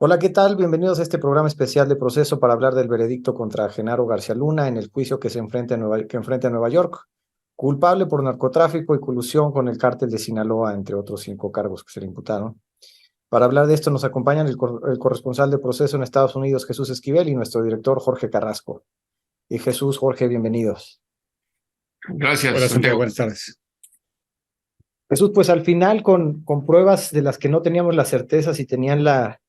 Hola, ¿qué tal? Bienvenidos a este programa especial de Proceso para hablar del veredicto contra Genaro García Luna en el juicio que enfrenta en Nueva York, culpable por narcotráfico y colusión con el cártel de Sinaloa, entre otros 5 cargos que se le imputaron. Para hablar de esto nos acompañan el corresponsal de Proceso en Estados Unidos, Jesús Esquivel, y nuestro director, Jorge Carrasco. Y Jesús, Jorge, bienvenidos. Gracias, Hola, Santiago, Santiago. buenas tardes. Jesús, pues al final, con pruebas de las que no teníamos la certeza si tenían la,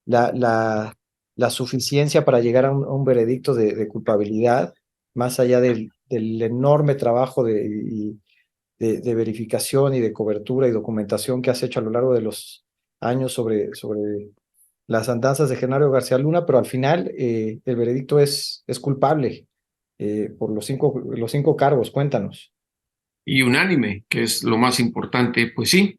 la, la suficiencia para llegar a un veredicto de culpabilidad, más allá del enorme trabajo de verificación y de cobertura y documentación que has hecho a lo largo de los años sobre las andanzas de Genaro García Luna, pero al final el veredicto es culpable por los cinco cargos. Cuéntanos. Y unánime, que es lo más importante, pues sí,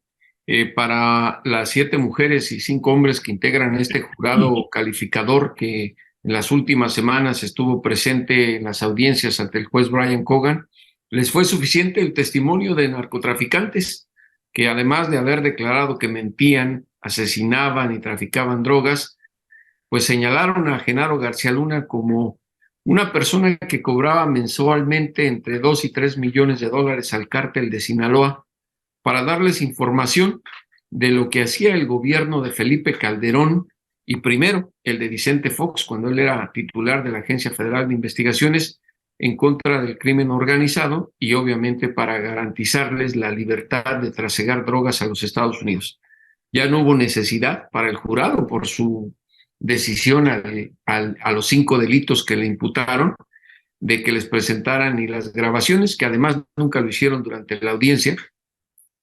para las 7 mujeres y 5 hombres que integran este jurado calificador que en las últimas semanas estuvo presente en las audiencias ante el juez Brian Cogan, les fue suficiente el testimonio de narcotraficantes que, además de haber declarado que mentían, asesinaban y traficaban drogas, pues señalaron a Genaro García Luna como una persona que cobraba mensualmente entre 2 y 3 millones de dólares al cártel de Sinaloa para darles información de lo que hacía el gobierno de Felipe Calderón y primero el de Vicente Fox cuando él era titular de la Agencia Federal de Investigaciones en contra del crimen organizado y obviamente para garantizarles la libertad de trasegar drogas a los Estados Unidos. Ya no hubo necesidad para el jurado por su decisión a los 5 delitos que le imputaron de que les presentaran ni las grabaciones, que además nunca lo hicieron durante la audiencia,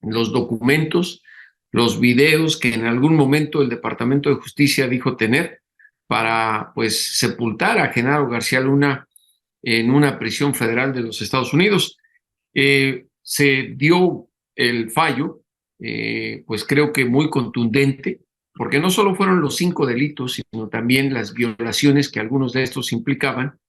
los documentos, los videos que en algún momento el Departamento de Justicia dijo tener para pues sepultar a Genaro García Luna en una prisión federal de los Estados Unidos. Se dio el fallo, pues creo que muy contundente, porque no solo fueron los 5 delitos, sino también las violaciones que algunos de estos implicaban,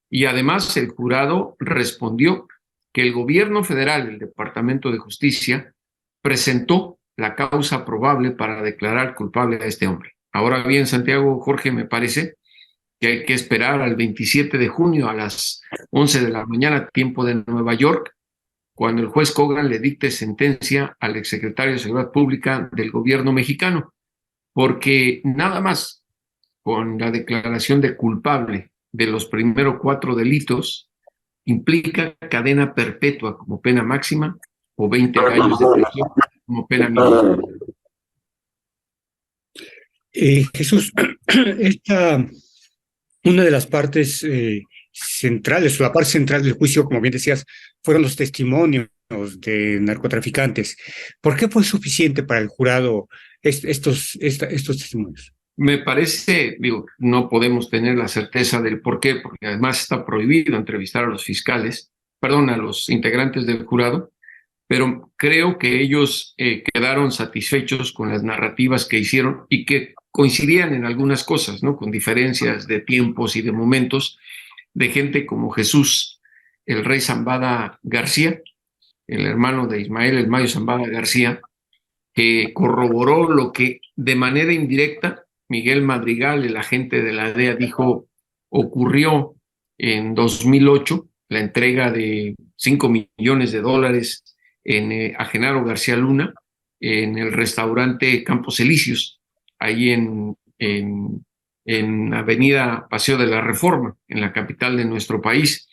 y además el jurado respondió que el gobierno federal, el Departamento de Justicia, presentó la causa probable para declarar culpable a este hombre. Ahora bien, Santiago, Jorge, me parece que hay que esperar al 27 de junio a las 11 de la mañana, tiempo de Nueva York, cuando el juez Cogan le dicte sentencia al exsecretario de Seguridad Pública del gobierno mexicano, porque nada más con la declaración de culpable de los primeros 4 delitos implica cadena perpetua como pena máxima o 20 años de prisión como pena mínima. Jesús, una de las partes centrales, o la parte central del juicio, como bien decías, fueron los testimonios de narcotraficantes. ¿Por qué fue suficiente para el jurado estos testimonios? Me parece, digo, no podemos tener la certeza del por qué, porque además está prohibido entrevistar a los fiscales, perdón, a los integrantes del jurado, pero creo que ellos quedaron satisfechos con las narrativas que hicieron y que coincidían en algunas cosas, ¿no? Con diferencias de tiempos y de momentos de gente como Jesús, el rey Zambada García, el hermano de Ismael, el Mayo Zambada García, que corroboró lo que de manera indirecta Miguel Madrigal, el agente de la DEA, dijo ocurrió en 2008, la entrega de 5 millones de dólares a Genaro García Luna en el restaurante Campos Elíseos, ahí en Avenida Paseo de la Reforma, en la capital de nuestro país.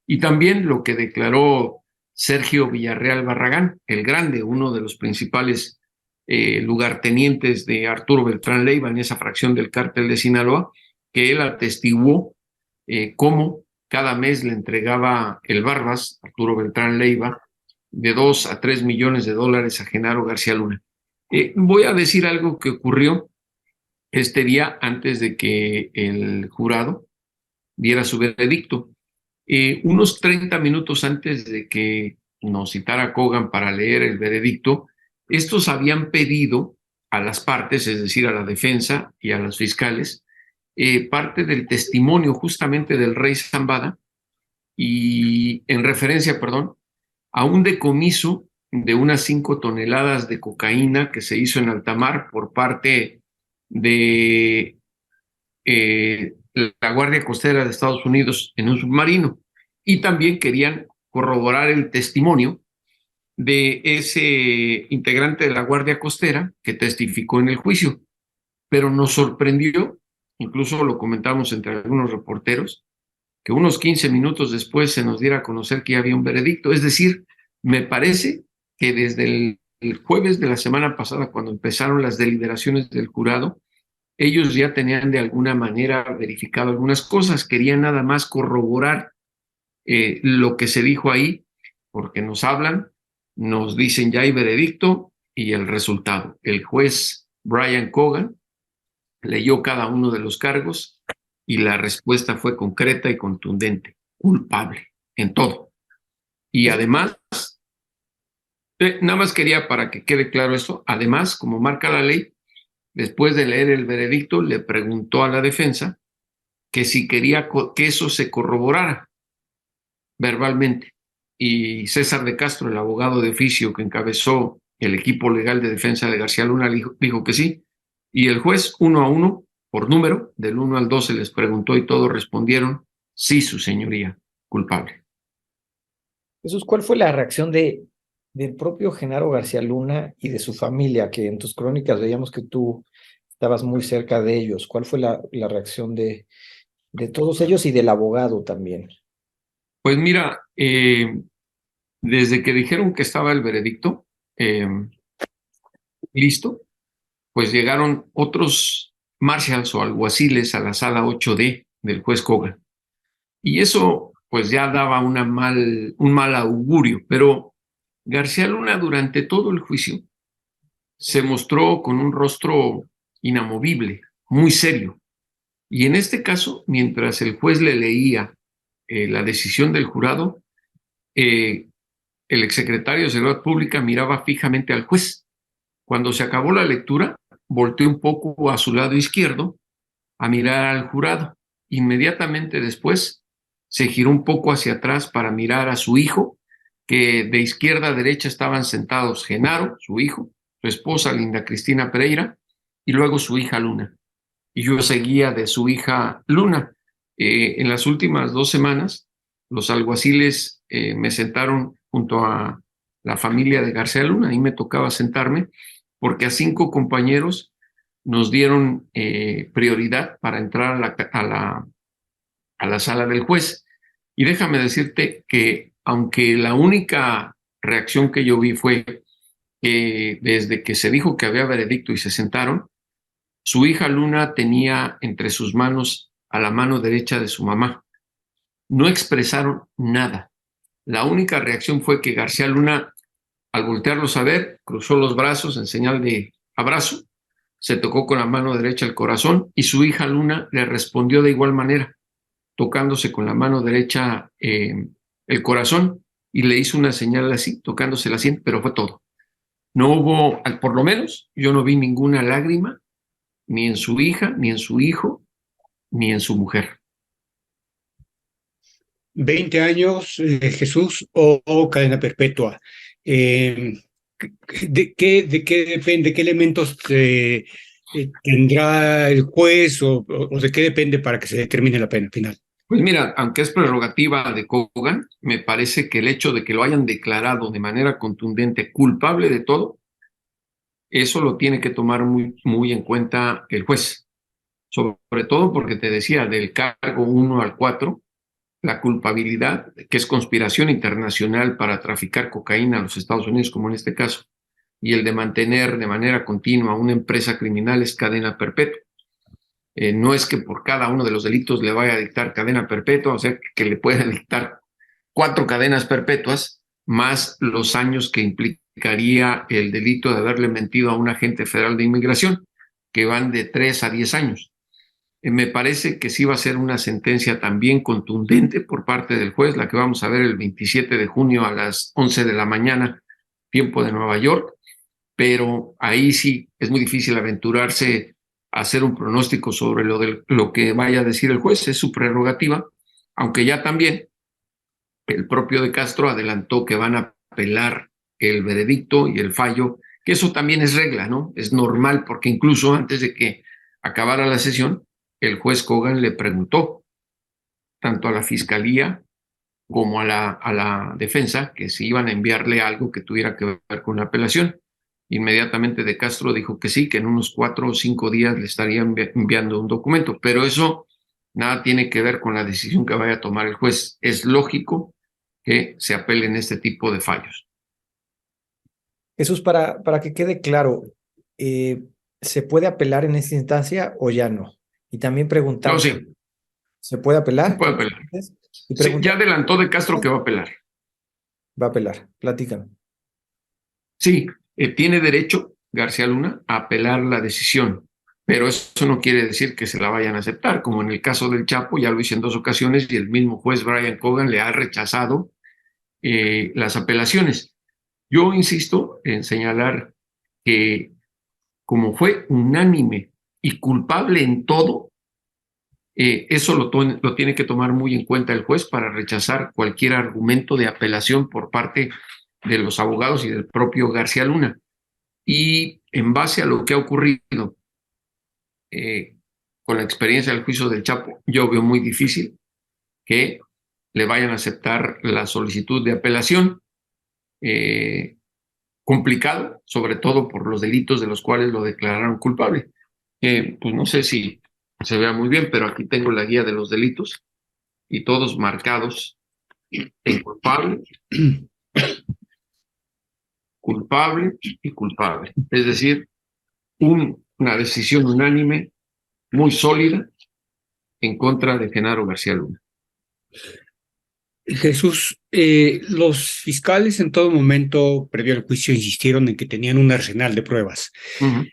Y también lo que declaró Sergio Villarreal Barragán, el Grande, uno de los principales lugartenientes de Arturo Beltrán Leiva en esa fracción del cártel de Sinaloa, que él atestiguó cómo cada mes le entregaba el Barbas, Arturo Beltrán Leiva, de 2 a 3 millones de dólares a Genaro García Luna. Voy a decir algo que ocurrió este día antes de que el jurado diera su veredicto. Unos 30 minutos antes de que nos citara Cogan para leer el veredicto, estos habían pedido a las partes, es decir, a la defensa y a los fiscales, parte del testimonio justamente del rey Zambada y en referencia, perdón, a un decomiso de unas 5 toneladas de cocaína que se hizo en alta mar por parte de la Guardia Costera de Estados Unidos en un submarino, y también querían corroborar el testimonio de ese integrante de la Guardia Costera que testificó en el juicio. Pero nos sorprendió, incluso lo comentamos entre algunos reporteros, que unos 15 minutos después se nos diera a conocer que ya había un veredicto. Es decir, me parece que desde el jueves de la semana pasada, cuando empezaron las deliberaciones del jurado, ellos ya tenían de alguna manera verificado algunas cosas, querían nada más corroborar lo que se dijo ahí, porque nos hablan, nos dicen ya hay veredicto y el resultado. El juez Brian Cogan leyó cada uno de los cargos y la respuesta fue concreta y contundente: culpable en todo. Y además, nada más quería para que quede claro esto, además, como marca la ley, después de leer el veredicto, le preguntó a la defensa que si quería que eso se corroborara verbalmente. Y César de Castro, el abogado de oficio que encabezó el equipo legal de defensa de García Luna, dijo que sí. Y el juez, 1 a 1, por número, del 1 al 12, les preguntó y todos respondieron: sí, su señoría, culpable. Jesús, ¿cuál fue la reacción del propio Genaro García Luna y de su familia, que en tus crónicas veíamos que tú estabas muy cerca de ellos? ¿Cuál fue la reacción de todos ellos y del abogado también? Pues mira, desde que dijeron que estaba el veredicto listo, pues llegaron otros marshals o alguaciles a la sala 8D del juez Cogan. Y eso pues ya daba un mal augurio, pero García Luna durante todo el juicio se mostró con un rostro inamovible, muy serio. Y en este caso, mientras el juez le leía la decisión del jurado, el exsecretario de Seguridad Pública miraba fijamente al juez. Cuando se acabó la lectura, volteó un poco a su lado izquierdo a mirar al jurado. Inmediatamente después se giró un poco hacia atrás para mirar a su hijo, que de izquierda a derecha estaban sentados Genaro, su hijo, su esposa Linda Cristina Pereira, y luego su hija Luna. Y yo seguía de su hija Luna. En las últimas 2 semanas, los alguaciles me sentaron junto a la familia de García Luna, y me tocaba sentarme porque a 5 compañeros nos dieron prioridad para entrar a la sala del juez. Y déjame decirte que aunque la única reacción que yo vi fue desde que se dijo que había veredicto y se sentaron, su hija Luna tenía entre sus manos a la mano derecha de su mamá. No expresaron nada. La única reacción fue que García Luna, al voltearlos a ver, cruzó los brazos en señal de abrazo, se tocó con la mano derecha el corazón, y su hija Luna le respondió de igual manera, tocándose con la mano derecha el corazón, y le hizo una señal así, tocándose la sien, pero fue todo. No hubo, por lo menos, yo no vi ninguna lágrima, ni en su hija, ni en su hijo, ni en su mujer. 20 años, Jesús, o cadena perpetua. ¿De qué depende? ¿Qué elementos tendrá el juez o de qué depende para que se determine la pena final? Pues mira, aunque es prerrogativa de Cogan, me parece que el hecho de que lo hayan declarado de manera contundente culpable de todo, eso lo tiene que tomar muy en cuenta el juez. Sobre todo porque te decía, del cargo 1 al 4, la culpabilidad, que es conspiración internacional para traficar cocaína a los Estados Unidos, como en este caso, y el de mantener de manera continua una empresa criminal, es cadena perpetua. No es que por cada uno de los delitos le vaya a dictar cadena perpetua, o sea, que le pueda dictar 4 cadenas perpetuas, más los años que implicaría el delito de haberle mentido a un agente federal de inmigración, que van de 3 a 10 años. Me parece que sí va a ser una sentencia también contundente por parte del juez, la que vamos a ver el 27 de junio a las 11 de la mañana, tiempo de Nueva York, pero ahí sí es muy difícil aventurarse a hacer un pronóstico sobre lo que vaya a decir el juez, es su prerrogativa, aunque ya también el propio de Castro adelantó que van a apelar el veredicto y el fallo, que eso también es regla, ¿no? Es normal, porque incluso antes de que acabara la sesión, el juez Kogan le preguntó tanto a la fiscalía como a la defensa que si iban a enviarle algo que tuviera que ver con la apelación. Inmediatamente De Castro dijo que sí, que en unos 4 o 5 días le estarían enviando un documento, pero eso nada tiene que ver con la decisión que vaya a tomar el juez. Es lógico que se apelen este tipo de fallos. Jesús, para que quede claro, ¿se puede apelar en esta instancia o ya no? Y también preguntar, No, sí, ¿se puede se apelar? puede apelar. Y Sí, ya preguntar, adelantó De Castro que va a apelar. va a apelar, platícame. Sí, tiene derecho García Luna a apelar la decisión, pero eso no quiere decir que se la vayan a aceptar, como en el caso del Chapo, ya lo hice en 2 ocasiones y el mismo juez Brian Kogan le ha rechazado las apelaciones. Yo insisto en señalar que como fue unánime y culpable en todo, eso lo tiene que tomar muy en cuenta el juez para rechazar cualquier argumento de apelación por parte de los abogados y del propio García Luna. Y en base a lo que ha ocurrido con la experiencia del juicio del Chapo, yo veo muy difícil que le vayan a aceptar la solicitud de apelación. Complicado, sobre todo por los delitos de los cuales lo declararon culpable. Pues no sé si se vea muy bien, pero aquí tengo la guía de los delitos y todos marcados en culpable, culpable y culpable. Es decir, una decisión unánime, muy sólida, en contra de Genaro García Luna. Jesús, los fiscales en todo momento, previo al juicio, insistieron en que tenían un arsenal de pruebas. Uh-huh.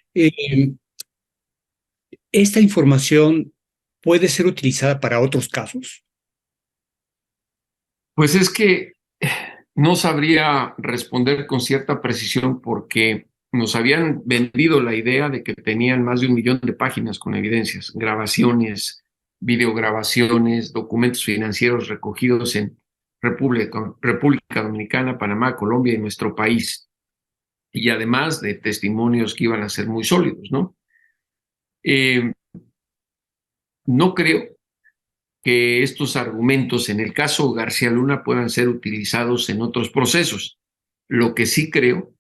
¿Esta información puede ser utilizada para otros casos? Pues es que no sabría responder con cierta precisión porque nos habían vendido la idea de que tenían más de 1 millón de páginas con evidencias, grabaciones, videograbaciones, documentos financieros recogidos en República Dominicana, Panamá, Colombia y nuestro país. Y además de testimonios que iban a ser muy sólidos, ¿no? No creo que estos argumentos, en el caso García Luna, puedan ser utilizados en otros procesos. Lo que sí creo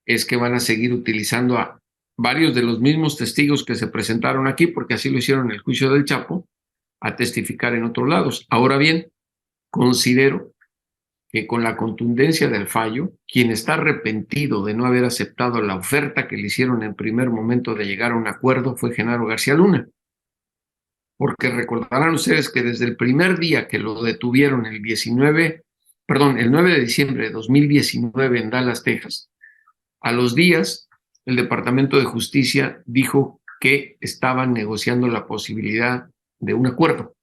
es que van a seguir utilizando a varios de los mismos testigos que se presentaron aquí, porque así lo hicieron en el juicio del Chapo, a testificar en otros lados. Ahora bien, considero que con la contundencia del fallo, quien está arrepentido de no haber aceptado la oferta que le hicieron en primer momento de llegar a un acuerdo fue Genaro García Luna. Porque recordarán ustedes que desde el primer día que lo detuvieron el 9 de diciembre de 2019 en Dallas, Texas, a los días el Departamento de Justicia dijo que estaban negociando la posibilidad de un acuerdo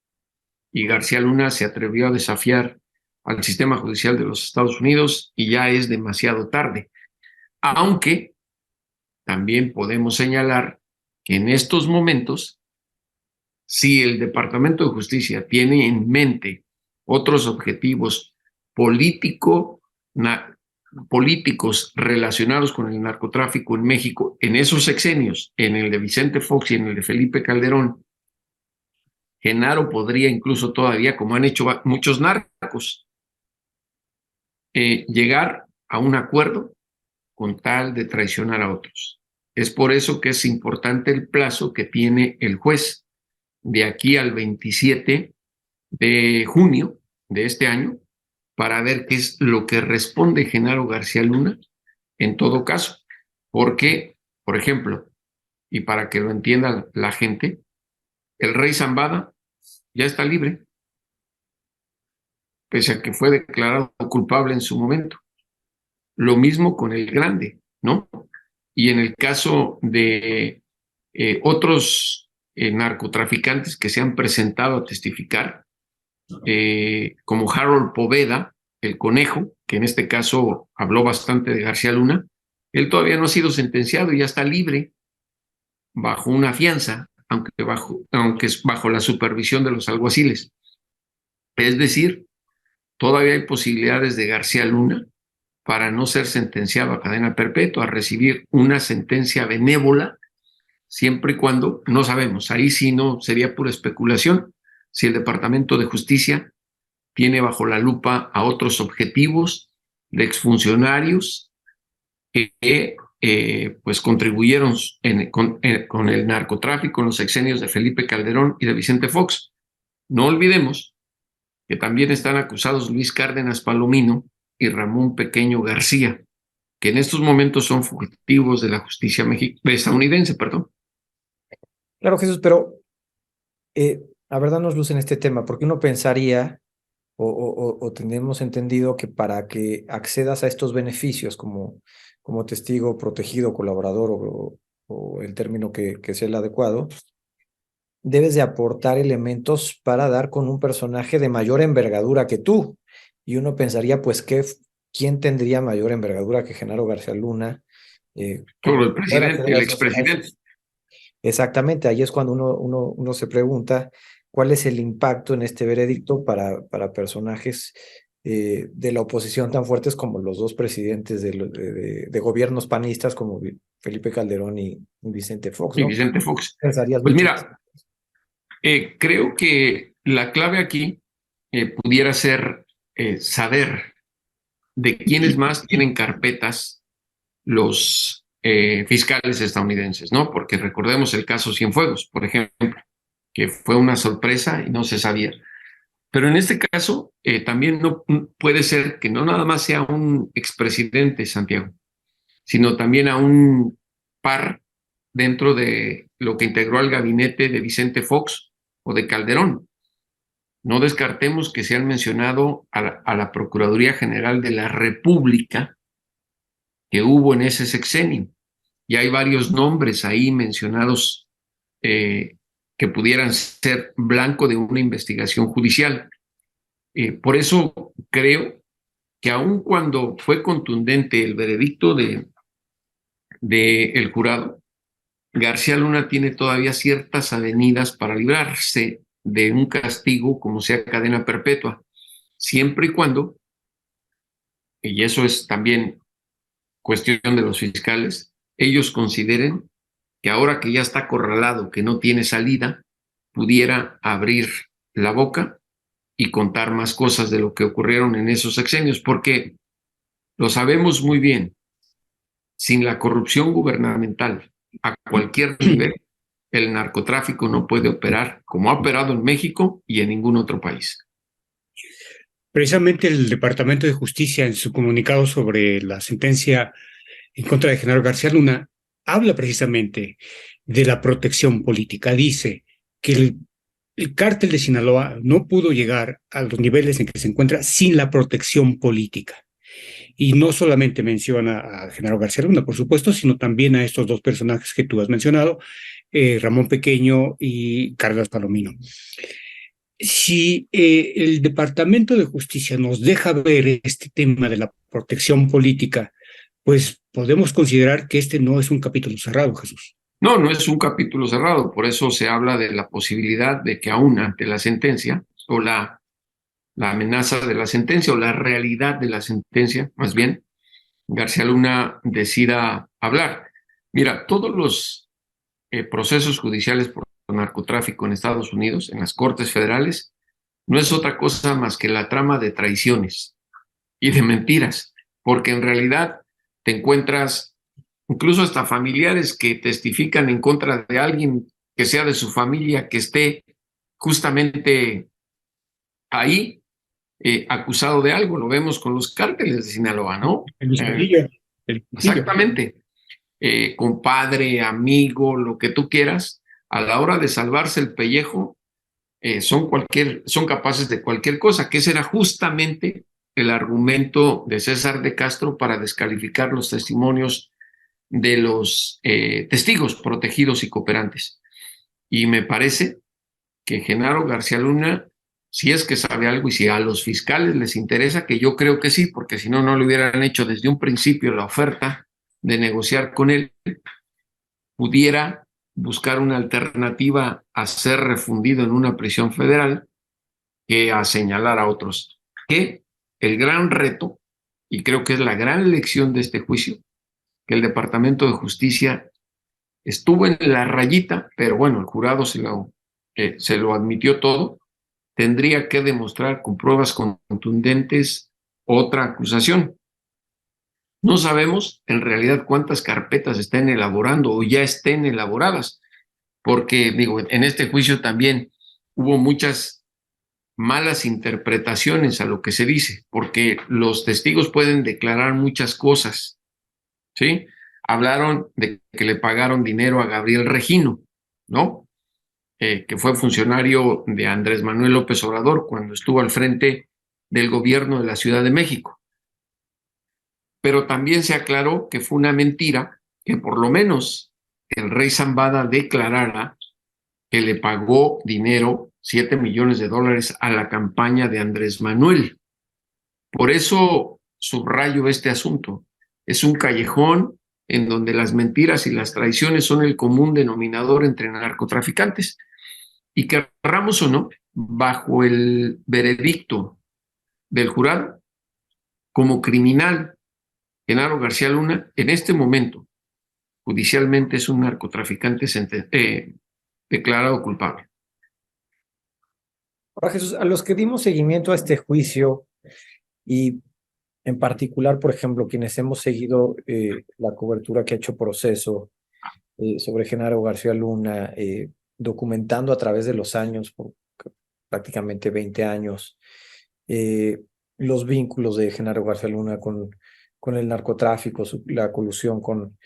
y García Luna se atrevió a desafiar al sistema judicial de los Estados Unidos y ya es demasiado tarde. Aunque también podemos señalar que en estos momentos, si el Departamento de Justicia tiene en mente otros objetivos políticos relacionados con el narcotráfico en México, en esos sexenios, en el de Vicente Fox y en el de Felipe Calderón, Genaro podría incluso todavía, como han hecho muchos narcos, llegar a un acuerdo con tal de traicionar a otros. Es por eso que es importante el plazo que tiene el juez de aquí al 27 de junio de este año para ver qué es lo que responde Genaro García Luna en todo caso. Porque, por ejemplo, y para que lo entienda la gente, el rey Zambada ya está libre, pese a que fue declarado culpable en su momento. Lo mismo con el Grande, ¿no? Y en el caso de otros narcotraficantes que se han presentado a testificar, como Harold Poveda, el Conejo, que en este caso habló bastante de García Luna, él todavía no ha sido sentenciado y ya está libre bajo una fianza, aunque es bajo la supervisión de los alguaciles. Es decir, todavía hay posibilidades de García Luna para no ser sentenciado a cadena perpetua, a recibir una sentencia benévola siempre y cuando, no sabemos, ahí sí no sería pura especulación, si el Departamento de Justicia tiene bajo la lupa a otros objetivos de exfuncionarios que pues contribuyeron con el narcotráfico en los sexenios de Felipe Calderón y de Vicente Fox. No olvidemos que también están acusados Luis Cárdenas Palomino y Ramón Pequeño García, que en estos momentos son fugitivos de la justicia estadounidense, perdón. Claro, Jesús, pero a ver, danos luz en este tema, porque uno pensaría o tenemos entendido que para que accedas a estos beneficios como testigo protegido, colaborador o el término que sea el adecuado, debes de aportar elementos para dar con un personaje de mayor envergadura que tú. Y uno pensaría, pues, ¿quién tendría mayor envergadura que Genaro García Luna? Sobre el presidente, el expresidente. Exactamente, ahí es cuando uno se pregunta cuál es el impacto en este veredicto para personajes de la oposición tan fuertes como los dos presidentes de gobiernos panistas como Felipe Calderón y Vicente Fox, ¿no? Y Vicente Fox. Pensarías Pues mucho. mira, creo que la clave aquí pudiera ser saber de quiénes más tienen carpetas los fiscales estadounidenses, ¿no? Porque recordemos el caso Cienfuegos, por ejemplo, que fue una sorpresa y no se sabía. Pero en este caso también no puede ser que no nada más sea un expresidente, Santiago, sino también a un par dentro de lo que integró al gabinete de Vicente Fox o de Calderón. No descartemos que se han mencionado a la Procuraduría General de la República que hubo en ese sexenio. Y hay varios nombres ahí mencionados que pudieran ser blanco de una investigación judicial. Por eso creo que aun cuando fue contundente el veredicto del jurado, García Luna tiene todavía ciertas avenidas para librarse de un castigo como sea cadena perpetua, siempre y cuando, y eso es también cuestión de los fiscales, ellos consideren que ahora que ya está acorralado, que no tiene salida, pudiera abrir la boca y contar más cosas de lo que ocurrieron en esos sexenios, porque lo sabemos muy bien, sin la corrupción gubernamental a cualquier nivel, el narcotráfico no puede operar como ha operado en México y en ningún otro país. Precisamente el Departamento de Justicia, en su comunicado sobre la sentencia en contra de Genaro García Luna, habla precisamente de la protección política. Dice que el cártel de Sinaloa no pudo llegar a los niveles en que se encuentra sin la protección política. Y no solamente menciona a Genaro García Luna, por supuesto, sino también a estos dos personajes que tú has mencionado, Ramón Pequeño y Cárdenas Palomino. Si el Departamento de Justicia nos deja ver este tema de la protección política, pues podemos considerar que este no es un capítulo cerrado, Jesús. No, no es un capítulo cerrado, por eso se habla de la posibilidad de que aún ante la sentencia o la amenaza de la sentencia o la realidad de la sentencia, más bien, García Luna decida hablar. Mira, todos los procesos judiciales por narcotráfico en Estados Unidos, en las Cortes Federales, no es otra cosa más que la trama de traiciones y de mentiras, porque en realidad te encuentras incluso hasta familiares que testifican en contra de alguien que sea de su familia, que esté justamente ahí acusado de algo. Lo vemos con los cárteles de Sinaloa, ¿no? Exactamente. Compadre, amigo, lo que tú quieras, a la hora de salvarse el pellejo, son capaces de cualquier cosa, que ese era justamente el argumento de César de Castro para descalificar los testimonios de los testigos protegidos y cooperantes. Y me parece que Genaro García Luna, si es que sabe algo y si a los fiscales les interesa, que yo creo que sí, porque si no, no le hubieran hecho desde un principio la oferta de negociar con él, pudiera buscar una alternativa a ser refundido en una prisión federal que a señalar a otros. Que el gran reto, y creo que es la gran lección de este juicio, que el Departamento de Justicia estuvo en la rayita, pero bueno, el jurado se lo admitió todo, tendría que demostrar con pruebas contundentes otra acusación. No sabemos en realidad cuántas carpetas estén elaborando o ya estén elaboradas, porque digo, en este juicio también hubo muchas malas interpretaciones a lo que se dice, porque los testigos pueden declarar muchas cosas, ¿sí? Hablaron de que le pagaron dinero a Gabriel Regino, ¿no? Que fue funcionario de Andrés Manuel López Obrador cuando estuvo al frente del gobierno de la Ciudad de México. Pero también se aclaró que fue una mentira que por lo menos el rey Zambada declarara que le pagó dinero, $7 millones a la campaña de Andrés Manuel. Por eso subrayo este asunto. Es un callejón en donde las mentiras y las traiciones son el común denominador entre narcotraficantes. Y querramos o no, bajo el veredicto del jurado, como criminal, Genaro García Luna, en este momento, judicialmente es un narcotraficante declarado culpable. Ahora, Jesús, a los que dimos seguimiento a este juicio y en particular, por ejemplo, quienes hemos seguido la cobertura que ha hecho Proceso sobre Genaro García Luna, documentando a través de los años, por prácticamente 20 años, los vínculos de Genaro García Luna con el narcotráfico, la colusión con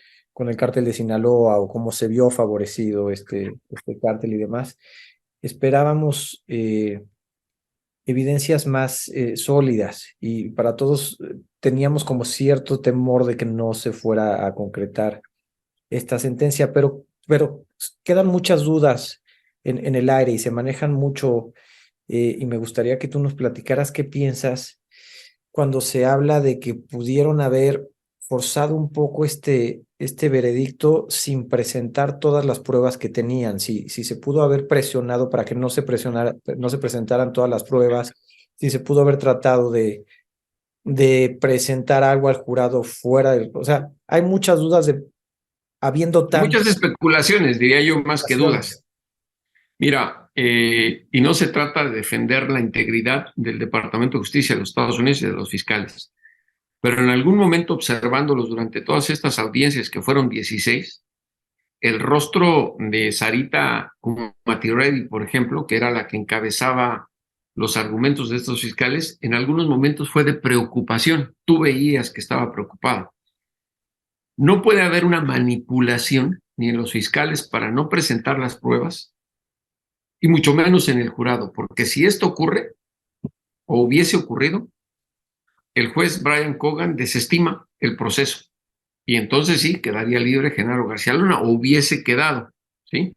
el cártel de Sinaloa o cómo se vio favorecido este cártel y demás, esperábamos evidencias más sólidas y para todos teníamos como cierto temor de que no se fuera a concretar esta sentencia, pero quedan muchas dudas en el aire y se manejan mucho y me gustaría que tú nos platicaras qué piensas cuando se habla de que pudieron haber forzado un poco este veredicto sin presentar todas las pruebas que tenían, si se pudo haber presionado para que no se presentaran todas las pruebas, si se pudo haber tratado de presentar algo al jurado fuera del... O sea, hay muchas dudas habiendo tantas... Muchas especulaciones, diría yo, más que dudas. Mira, y no se trata de defender la integridad del Departamento de Justicia de los Estados Unidos y de los fiscales, pero en algún momento observándolos durante todas estas audiencias, que fueron 16, el rostro de Sarita Kumatiredi, por ejemplo, que era la que encabezaba los argumentos de estos fiscales, en algunos momentos fue de preocupación. Tú veías que estaba preocupado. No puede haber una manipulación ni en los fiscales para no presentar las pruebas, y mucho menos en el jurado, porque si esto ocurre o hubiese ocurrido, el juez Brian Cogan desestima el proceso y entonces sí quedaría libre Genaro García Luna o hubiese quedado, ¿sí?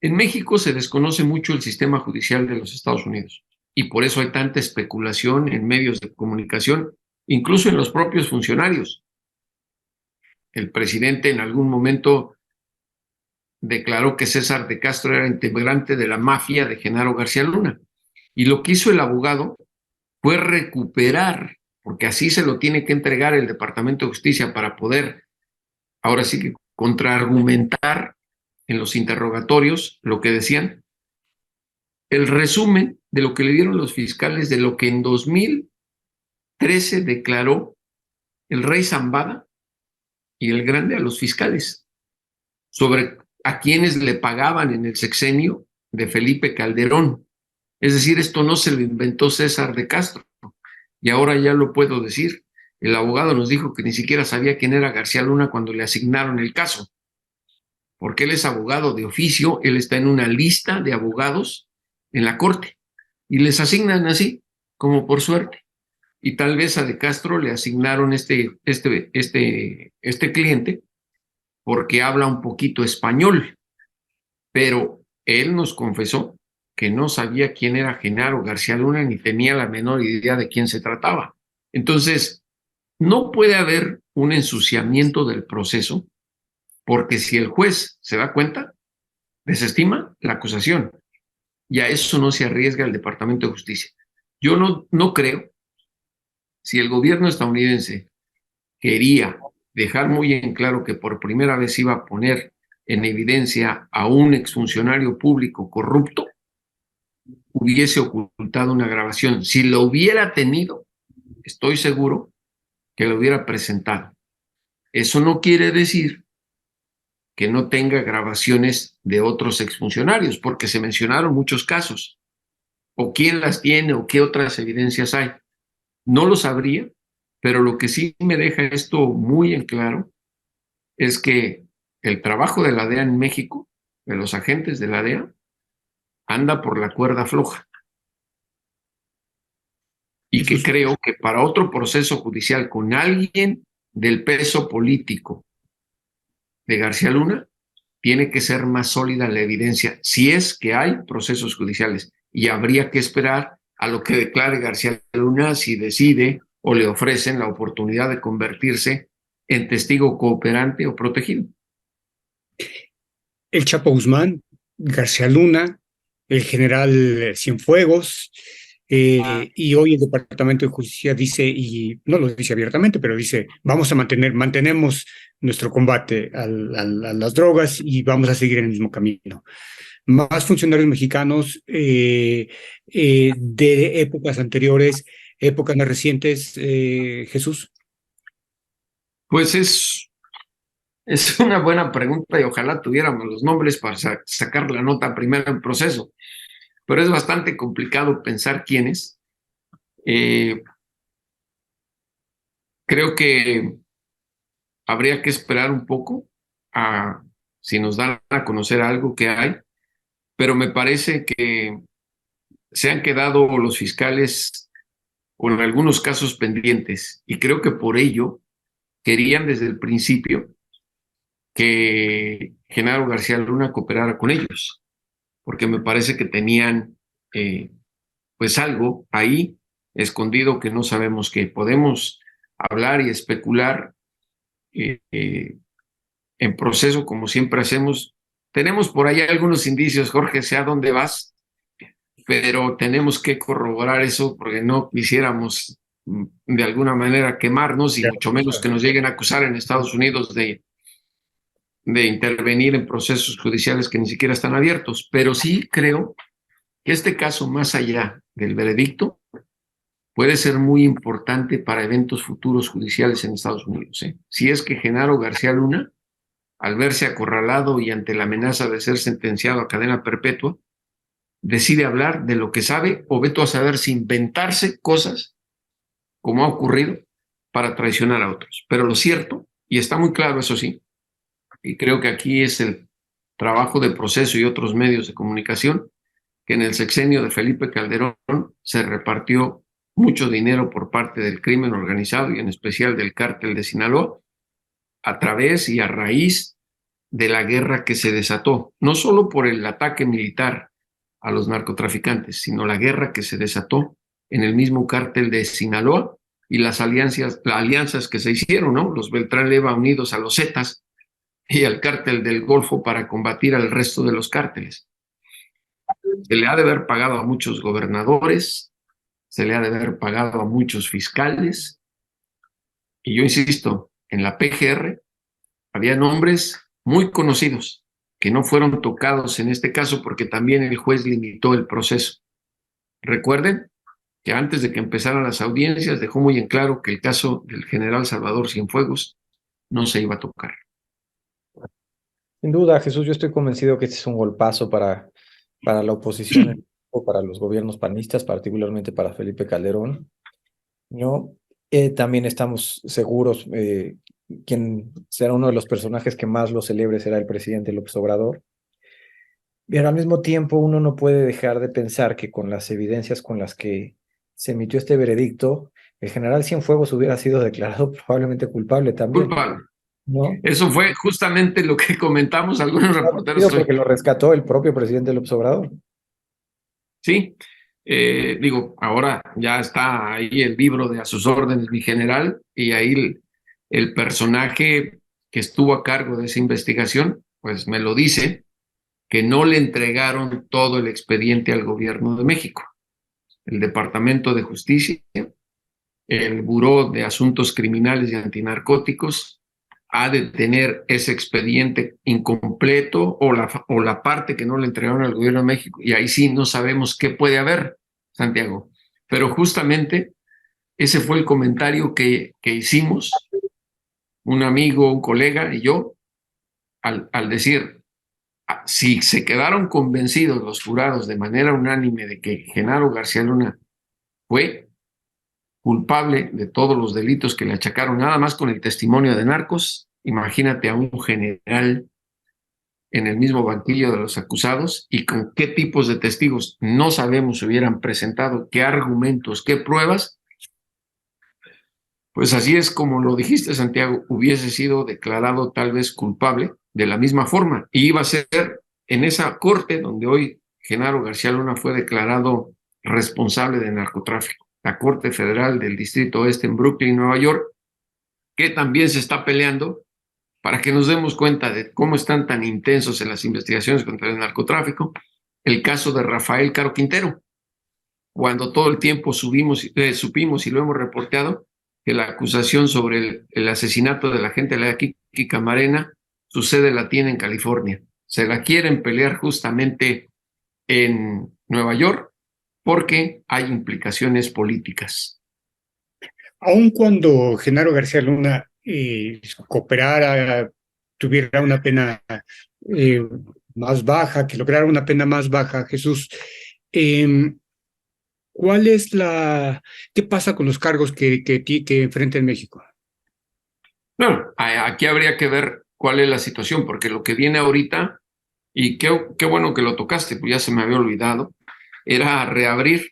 En México se desconoce mucho el sistema judicial de los Estados Unidos y por eso hay tanta especulación en medios de comunicación, incluso en los propios funcionarios. El presidente en algún momento declaró que César de Castro era integrante de la mafia de Genaro García Luna. Y lo que hizo el abogado fue recuperar, porque así se lo tiene que entregar el Departamento de Justicia para poder, ahora sí que contraargumentar en los interrogatorios lo que decían, el resumen de lo que le dieron los fiscales de lo que en 2013 declaró el rey Zambada y el Grande a los fiscales sobre a quienes le pagaban en el sexenio de Felipe Calderón. Es decir, esto no se lo inventó César de Castro. Y ahora ya lo puedo decir. El abogado nos dijo que ni siquiera sabía quién era García Luna cuando le asignaron el caso. Porque él es abogado de oficio, él está en una lista de abogados en la corte. Y les asignan así, como por suerte. Y tal vez a de Castro le asignaron este cliente porque habla un poquito español, pero él nos confesó que no sabía quién era Genaro García Luna ni tenía la menor idea de quién se trataba. Entonces, no puede haber un ensuciamiento del proceso, porque si el juez se da cuenta, desestima la acusación y a eso no se arriesga el Departamento de Justicia. Yo no creo, si el gobierno estadounidense quería dejar muy en claro que por primera vez iba a poner en evidencia a un exfuncionario público corrupto, hubiese ocultado una grabación. Si lo hubiera tenido, estoy seguro que lo hubiera presentado. Eso no quiere decir que no tenga grabaciones de otros exfuncionarios, porque se mencionaron muchos casos. O quién las tiene o qué otras evidencias hay. No lo sabría, pero lo que sí me deja esto muy en claro es que el trabajo de la DEA en México, de los agentes de la DEA, anda por la cuerda floja. Y que creo que para otro proceso judicial con alguien del peso político de García Luna, tiene que ser más sólida la evidencia, si es que hay procesos judiciales. Y habría que esperar a lo que declare García Luna si decide o le ofrecen la oportunidad de convertirse en testigo cooperante o protegido. El Chapo Guzmán, García Luna, el general Cienfuegos, y hoy el Departamento de Justicia dice, y no lo dice abiertamente, pero dice, mantenemos nuestro combate a las drogas y vamos a seguir en el mismo camino. Más funcionarios mexicanos de épocas anteriores, épocas más recientes, Jesús. Pues es una buena pregunta y ojalá tuviéramos los nombres para sacar la nota primero en proceso, pero es bastante complicado pensar quiénes. Creo que habría que esperar un poco a si nos dan a conocer algo que hay, pero me parece que se han quedado los fiscales con algunos casos pendientes y creo que por ello querían desde el principio que Genaro García Luna cooperara con ellos, porque me parece que tenían pues algo ahí escondido que no sabemos qué. Podemos hablar y especular en proceso como siempre hacemos. Tenemos por ahí algunos indicios, Jorge, sé a dónde vas, pero tenemos que corroborar eso porque no quisiéramos de alguna manera quemarnos y mucho menos que nos lleguen a acusar en Estados Unidos de intervenir en procesos judiciales que ni siquiera están abiertos. Pero sí creo que este caso, más allá del veredicto, puede ser muy importante para eventos futuros judiciales en Estados Unidos. Si es que Genaro García Luna, al verse acorralado y ante la amenaza de ser sentenciado a cadena perpetua, decide hablar de lo que sabe o veto a saber si inventarse cosas, como ha ocurrido, para traicionar a otros. Pero lo cierto, y está muy claro eso sí, y creo que aquí es el trabajo de Proceso y otros medios de comunicación, que en el sexenio de Felipe Calderón se repartió mucho dinero por parte del crimen organizado y en especial del cártel de Sinaloa, a través y a raíz de la guerra que se desató, no solo por el ataque militar a los narcotraficantes, sino la guerra que se desató en el mismo cártel de Sinaloa y las alianzas que se hicieron, ¿no? Los Beltrán Leiva unidos a los Zetas y al cártel del Golfo para combatir al resto de los cárteles. Se le ha de haber pagado a muchos gobernadores, se le ha de haber pagado a muchos fiscales, y yo insisto, en la PGR había nombres muy conocidos que no fueron tocados en este caso porque también el juez limitó el proceso. Recuerden que antes de que empezaran las audiencias dejó muy en claro que el caso del general Salvador Cienfuegos no se iba a tocar. Sin duda, Jesús, yo estoy convencido que este es un golpazo para la oposición o para los gobiernos panistas, particularmente para Felipe Calderón, ¿no? También estamos seguros quien será uno de los personajes que más lo celebre será el presidente López Obrador. Pero al mismo tiempo uno no puede dejar de pensar que con las evidencias con las que se emitió este veredicto, el general Cienfuegos hubiera sido declarado probablemente culpable también. Culpable. ¿No? Eso fue justamente lo que comentamos algunos reporteros. Porque lo rescató el propio presidente López Obrador. Sí, digo, ahora ya está ahí el libro de A sus órdenes, mi general, y ahí el personaje que estuvo a cargo de esa investigación, pues me lo dice, que no le entregaron todo el expediente al gobierno de México. El Departamento de Justicia, el Buró de Asuntos Criminales y Antinarcóticos, ha de tener ese expediente incompleto o la parte que no le entregaron al gobierno de México, y ahí sí no sabemos qué puede haber, Santiago. Pero justamente ese fue el comentario que hicimos un amigo, un colega y yo, al decir, si se quedaron convencidos los jurados de manera unánime de que Genaro García Luna fue culpable de todos los delitos que le achacaron, nada más con el testimonio de narcos, imagínate a un general en el mismo banquillo de los acusados y con qué tipos de testigos no sabemos si hubieran presentado, qué argumentos, qué pruebas. Pues así es como lo dijiste, Santiago, hubiese sido declarado tal vez culpable de la misma forma y iba a ser en esa corte donde hoy Genaro García Luna fue declarado responsable de narcotráfico, la Corte Federal del Distrito Oeste en Brooklyn, Nueva York, que también se está peleando para que nos demos cuenta de cómo están tan intensos en las investigaciones contra el narcotráfico, el caso de Rafael Caro Quintero, cuando todo el tiempo supimos y lo hemos reporteado, que la acusación sobre el asesinato de la gente de la Kiki Camarena, su sede la tiene en California. Se la quieren pelear justamente en Nueva York porque hay implicaciones políticas. Aun cuando Genaro García Luna cooperara, tuviera una pena eh, más baja, que lograra una pena más baja, Jesús, ¿cuál es qué pasa con los cargos que enfrenta en México? Bueno, aquí habría que ver cuál es la situación, porque lo que viene ahorita, y qué bueno que lo tocaste, pues ya se me había olvidado, era reabrir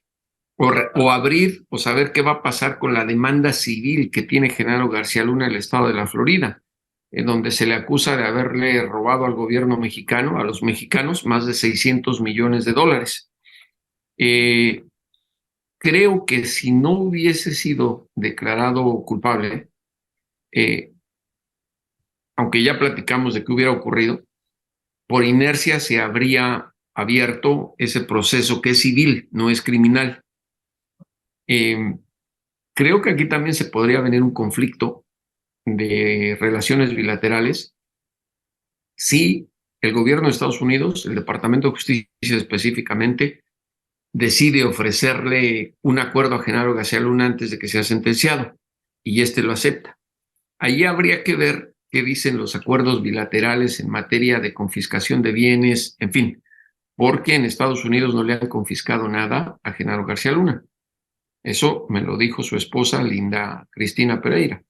o abrir o saber qué va a pasar con la demanda civil que tiene Genaro García Luna en el estado de la Florida, en donde se le acusa de haberle robado al gobierno mexicano, a los mexicanos, más de 600 millones de dólares. Creo que si no hubiese sido declarado culpable, eh, aunque ya platicamos de qué hubiera ocurrido, por inercia se habría abierto ese proceso que es civil, no es criminal. Creo que aquí también se podría venir un conflicto de relaciones bilaterales si el gobierno de Estados Unidos, el Departamento de Justicia específicamente, decide ofrecerle un acuerdo a Genaro García Luna antes de que sea sentenciado y este lo acepta. Ahí habría que ver qué dicen los acuerdos bilaterales en materia de confiscación de bienes, en fin, porque en Estados Unidos no le han confiscado nada a Genaro García Luna. Eso me lo dijo su esposa, Linda Cristina Pereira.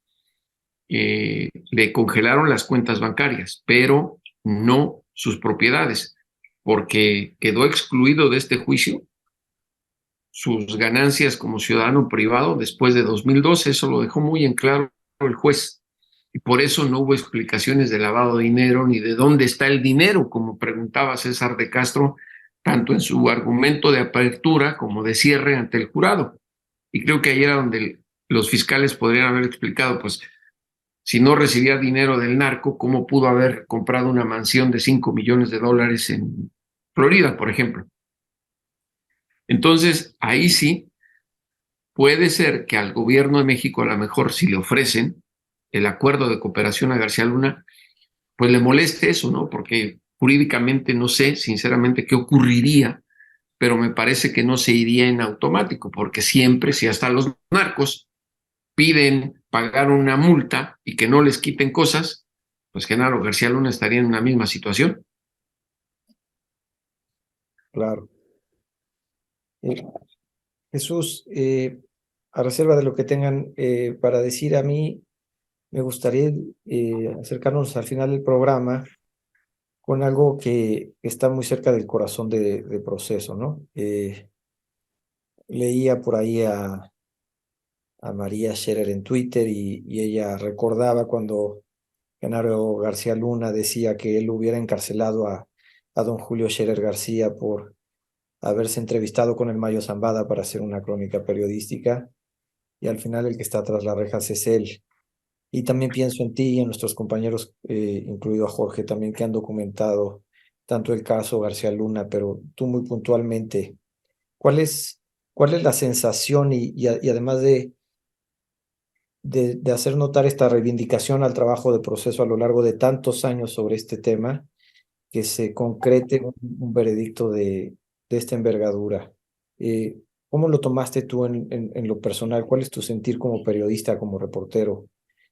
Le congelaron las cuentas bancarias, pero no sus propiedades, porque quedó excluido de este juicio sus ganancias como ciudadano privado después de 2012. Eso lo dejó muy en claro el juez. Y por eso no hubo explicaciones de lavado de dinero ni de dónde está el dinero, como preguntaba César de Castro, tanto en su argumento de apertura como de cierre ante el jurado. Y creo que ahí era donde los fiscales podrían haber explicado, pues, si no recibía dinero del narco, ¿cómo pudo haber comprado una mansión de 5 millones de dólares en Florida, por ejemplo? Entonces, ahí sí puede ser que al gobierno de México, a lo mejor si le ofrecen el acuerdo de cooperación a García Luna, pues le moleste eso, ¿no? Porque jurídicamente no sé, sinceramente, qué ocurriría, pero me parece que no se iría en automático, porque siempre, si hasta los narcos piden pagar una multa y que no les quiten cosas, pues Genaro García Luna estaría en una misma situación. Claro. Jesús, a reserva de lo que tengan para decir, a mí me gustaría acercarnos al final del programa con algo que está muy cerca del corazón del proceso, ¿no? Leía por ahí a María Scherer en Twitter y ella recordaba cuando Genaro García Luna decía que él hubiera encarcelado a don Julio Scherer García por haberse entrevistado con el Mayo Zambada para hacer una crónica periodística, y al final el que está tras las rejas es él. Y también pienso en ti y en nuestros compañeros, incluido a Jorge también, que han documentado tanto el caso García Luna, pero tú muy puntualmente, ¿cuál es la sensación y además de hacer notar esta reivindicación al trabajo de proceso a lo largo de tantos años sobre este tema, que se concrete un veredicto de esta envergadura. ¿Cómo lo tomaste tú en lo personal? ¿Cuál es tu sentir como periodista, como reportero?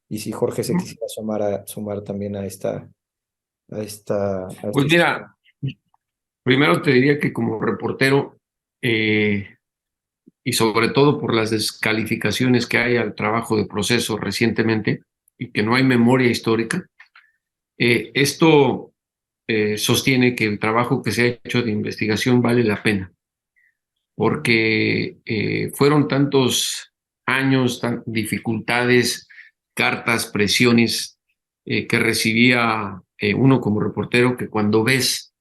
Y si Jorge se quisiera sumar también a Pues esta. mira, primero te diría que como reportero, y sobre todo por las descalificaciones que hay al trabajo de proceso recientemente, y que no hay memoria histórica, esto sostiene que el trabajo que se ha hecho de investigación vale la pena, porque fueron tantos años, dificultades, cartas, presiones que recibía uno como reportero, que cuando ves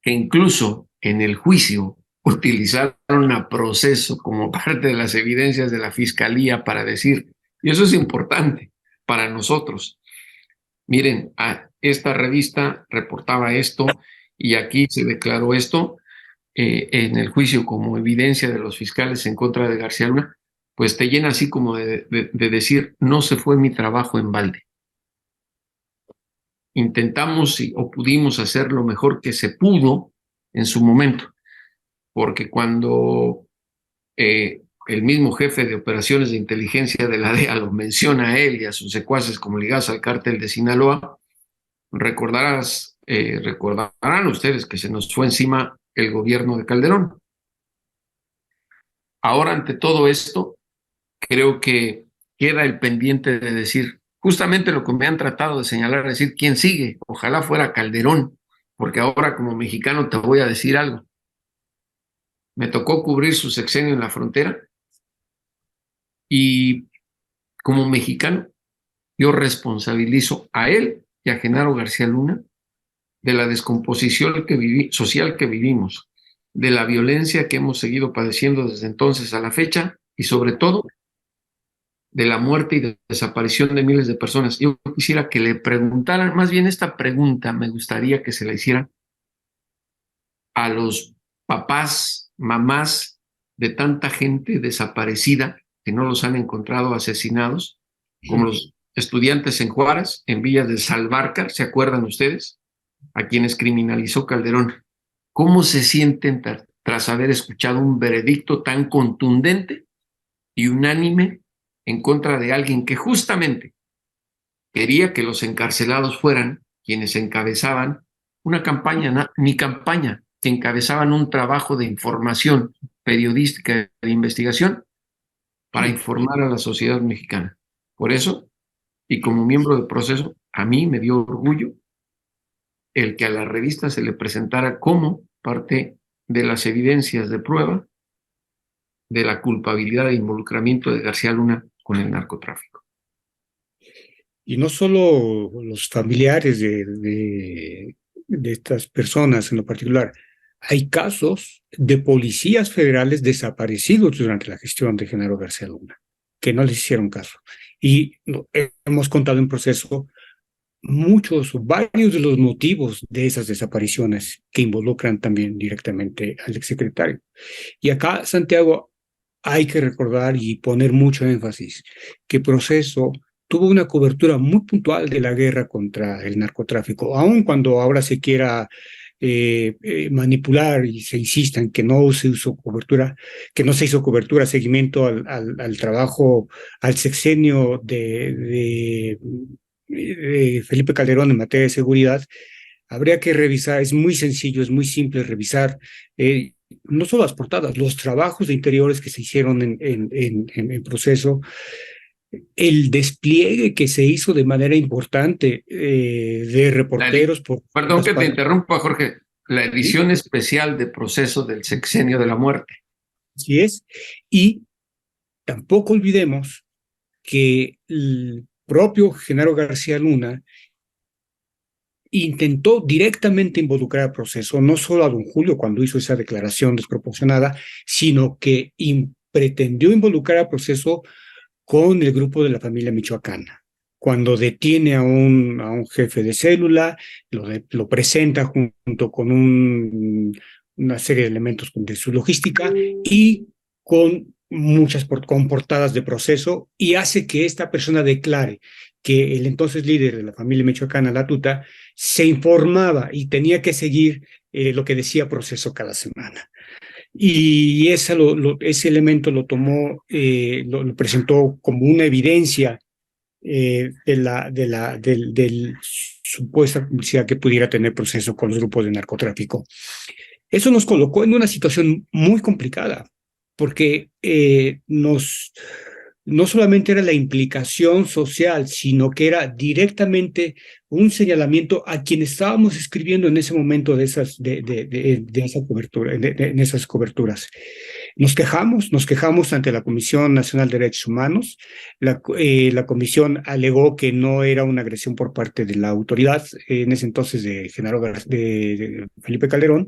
que incluso en el juicio utilizaron a proceso como parte de las evidencias de la fiscalía para decir, y eso es importante para nosotros, miren, esta revista reportaba esto y aquí se declaró esto en el juicio como evidencia de los fiscales en contra de García Luna, pues te llena así como de decir, no se fue mi trabajo en balde. Intentamos o pudimos hacer lo mejor que se pudo en su momento, porque cuando el mismo jefe de operaciones de inteligencia de la DEA lo menciona a él y a sus secuaces como ligados al cártel de Sinaloa, recordarán ustedes que se nos fue encima el gobierno de Calderón. Ahora, ante todo esto, creo que queda el pendiente de decir justamente lo que me han tratado de señalar, decir quién sigue. Ojalá fuera Calderón, porque ahora como mexicano te voy a decir algo. Me tocó cubrir su sexenio en la frontera y como mexicano yo responsabilizo a él y a Genaro García Luna de la descomposición social que vivimos, de la violencia que hemos seguido padeciendo desde entonces a la fecha y sobre todo de la muerte y de desaparición de miles de personas. Yo quisiera que le preguntaran, más bien esta pregunta me gustaría que se la hicieran a los papás, mamás de tanta gente desaparecida que no los han encontrado asesinados, como los estudiantes en Juárez, en Villa de Salvarcar, ¿se acuerdan ustedes? A quienes criminalizó Calderón. ¿Cómo se sienten tras haber escuchado un veredicto tan contundente y unánime en contra de alguien que justamente quería que los encarcelados fueran quienes encabezaban una campaña, ni campaña, que encabezaban un trabajo de información periodística de investigación para informar a la sociedad mexicana? Por eso, y como miembro del proceso, a mí me dio orgullo el que a la revista se le presentara como parte de las evidencias de prueba de la culpabilidad e involucramiento de García Luna con el narcotráfico. Y no solo los familiares de estas personas en lo particular, hay casos de policías federales desaparecidos durante la gestión de Genaro García Luna, que no les hicieron caso. Y hemos contado en proceso varios de los motivos de esas desapariciones que involucran también directamente al exsecretario. Y acá, Santiago, hay que recordar y poner mucho énfasis que Proceso tuvo una cobertura muy puntual de la guerra contra el narcotráfico, aun cuando ahora se quiera manipular y se insista en que no se hizo cobertura, seguimiento al trabajo, al sexenio de Felipe Calderón en materia de seguridad. Habría que revisar, es muy sencillo, es muy simple revisar no solo las portadas, los trabajos de interiores que se hicieron en proceso, el despliegue que se hizo de manera importante de reporteros. Perdón que te interrumpa, Jorge, la edición especial de Proceso del Sexenio de la Muerte. Así es, y tampoco olvidemos que el propio Genaro García Luna intentó directamente involucrar al proceso, no solo a don Julio cuando hizo esa declaración desproporcionada, sino que pretendió involucrar al proceso con el grupo de la familia michoacana. Cuando detiene a un jefe de célula, lo presenta junto con una serie de elementos de su logística y con muchas con portadas de proceso, y hace que esta persona declare que el entonces líder de la familia michoacana, La Tuta, se informaba y tenía que seguir lo que decía proceso cada semana. Y ese elemento lo tomó, lo presentó como una evidencia del supuesta publicidad que pudiera tener proceso con los grupos de narcotráfico. Eso nos colocó en una situación muy complicada, porque no solamente era la implicación social, sino que era directamente un señalamiento a quien estábamos escribiendo en ese momento de esa cobertura, en esas coberturas. Nos quejamos ante la Comisión Nacional de Derechos Humanos. La comisión alegó que no era una agresión por parte de la autoridad, en ese entonces de Felipe Calderón,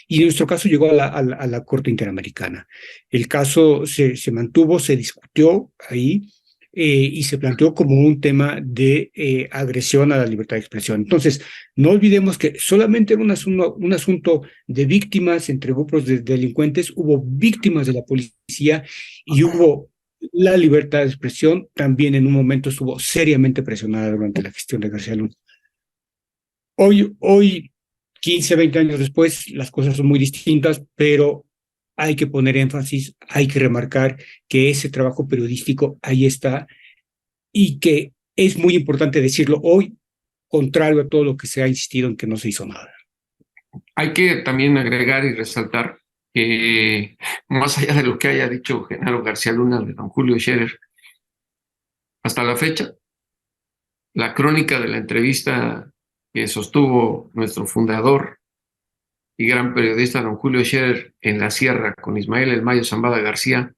y en nuestro caso llegó a la Corte Interamericana. El caso se mantuvo, se discutió ahí, y se planteó como un tema de agresión a la libertad de expresión. Entonces, no olvidemos que solamente era un asunto de víctimas entre grupos de delincuentes, hubo víctimas de la policía y hubo la libertad de expresión, también en un momento estuvo seriamente presionada durante la gestión de García Luna. Hoy 15, 20 años después, las cosas son muy distintas, pero hay que poner énfasis, hay que remarcar que ese trabajo periodístico ahí está y que es muy importante decirlo hoy, contrario a todo lo que se ha insistido en que no se hizo nada. Hay que también agregar y resaltar que, más allá de lo que haya dicho Genaro García Luna de don Julio Scherer, hasta la fecha, la crónica de la entrevista que sostuvo nuestro fundador y gran periodista don Julio Scherer en la Sierra con Ismael El Mayo Zambada García,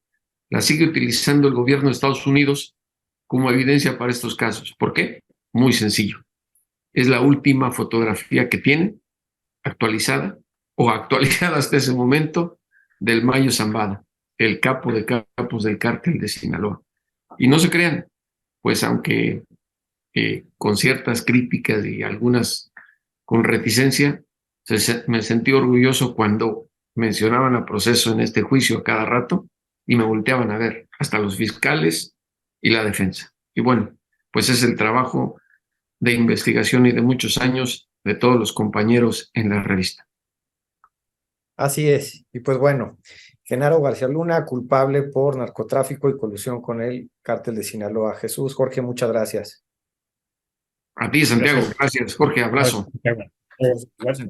la sigue utilizando el gobierno de Estados Unidos como evidencia para estos casos. ¿Por qué? Muy sencillo. Es la última fotografía que tiene actualizada o actualizada hasta ese momento del Mayo Zambada, el capo de capos del cártel de Sinaloa. Y no se crean, pues aunque con ciertas críticas y algunas con reticencia, me sentí orgulloso cuando mencionaban a Proceso en este juicio a cada rato y me volteaban a ver, hasta los fiscales y la defensa. Y bueno, pues es el trabajo de investigación y de muchos años de todos los compañeros en la revista. Así es. Y pues bueno, Genaro García Luna, culpable por narcotráfico y colusión con el cártel de Sinaloa. Jesús, Jorge, muchas gracias. A ti, Santiago. Gracias, Jorge. Abrazo. Gracias.